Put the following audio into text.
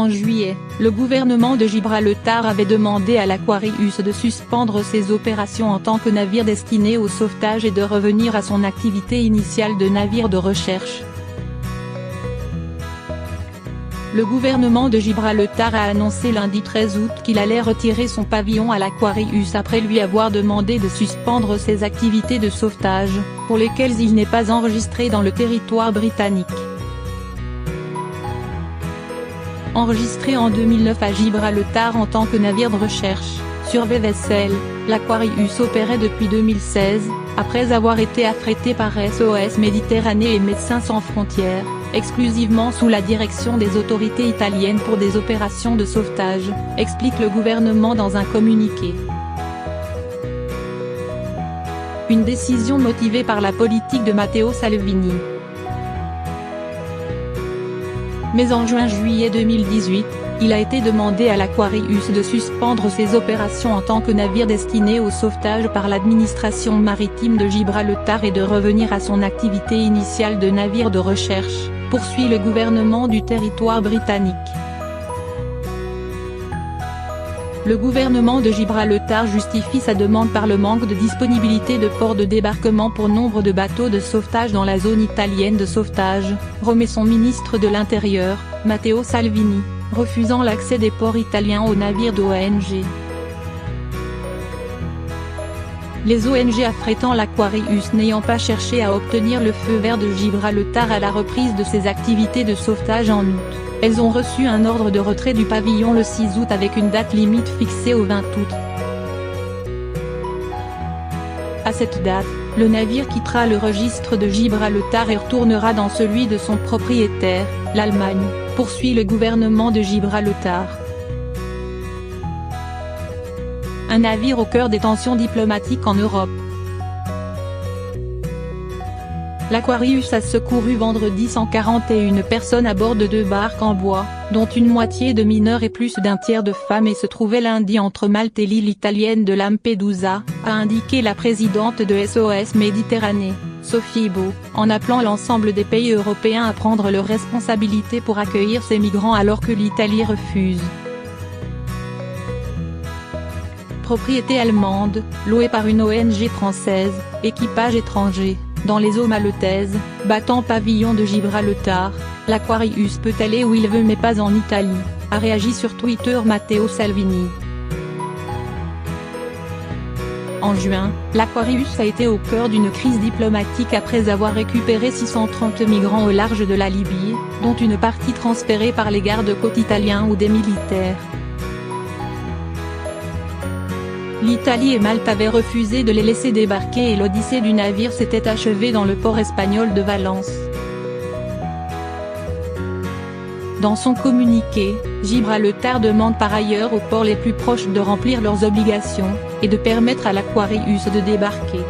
En juillet, le gouvernement de Gibraltar avait demandé à l'Aquarius de suspendre ses opérations en tant que navire destiné au sauvetage et de revenir à son activité initiale de navire de recherche. Le gouvernement de Gibraltar a annoncé lundi 13 août qu'il allait retirer son pavillon à l'Aquarius après lui avoir demandé de suspendre ses activités de sauvetage, pour lesquelles il n'est pas enregistré dans le territoire britannique. Enregistré en 2009 à Gibraltar en tant que navire de recherche, survey vessel, l'Aquarius opérait depuis 2016, après avoir été affrété par SOS Méditerranée et Médecins sans frontières, exclusivement sous la direction des autorités italiennes pour des opérations de sauvetage, explique le gouvernement dans un communiqué. Une décision motivée par la politique de Matteo Salvini. Mais en juin-juillet 2018, il a été demandé à l'Aquarius de suspendre ses opérations en tant que navire destiné au sauvetage par l'administration maritime de Gibraltar et de revenir à son activité initiale de navire de recherche, poursuit le gouvernement du territoire britannique. Le gouvernement de Gibraltar justifie sa demande par le manque de disponibilité de ports de débarquement pour nombre de bateaux de sauvetage dans la zone italienne de sauvetage, remet son ministre de l'Intérieur, Matteo Salvini, refusant l'accès des ports italiens aux navires d'ONG. Les ONG affrétant l'Aquarius n'ayant pas cherché à obtenir le feu vert de Gibraltar à la reprise de ses activités de sauvetage en août, elles ont reçu un ordre de retrait du pavillon le 6 août avec une date limite fixée au 20 août. À cette date, le navire quittera le registre de Gibraltar et retournera dans celui de son propriétaire, l'Allemagne, poursuit le gouvernement de Gibraltar. Un navire au cœur des tensions diplomatiques en Europe. L'Aquarius a secouru vendredi 141 personnes à bord de 2 barques en bois, dont une moitié de mineurs et plus d'un tiers de femmes et se trouvait lundi entre Malte et l'île italienne de Lampedusa, a indiqué la présidente de SOS Méditerranée, Sophie Beau, en appelant l'ensemble des pays européens à prendre leurs responsabilités pour accueillir ces migrants alors que l'Italie refuse. Propriété allemande, louée par une ONG française, équipage étranger, dans les eaux maltaises, battant pavillon de Gibraltar, l'Aquarius peut aller où il veut mais pas en Italie, a réagi sur Twitter Matteo Salvini. En juin, l'Aquarius a été au cœur d'une crise diplomatique après avoir récupéré 630 migrants au large de la Libye, dont une partie transférée par les gardes-côtes italiens ou des militaires. L'Italie et Malte avaient refusé de les laisser débarquer et l'odyssée du navire s'était achevée dans le port espagnol de Valence. Dans son communiqué, Gibraltar demande par ailleurs aux ports les plus proches de remplir leurs obligations, et de permettre à l'Aquarius de débarquer.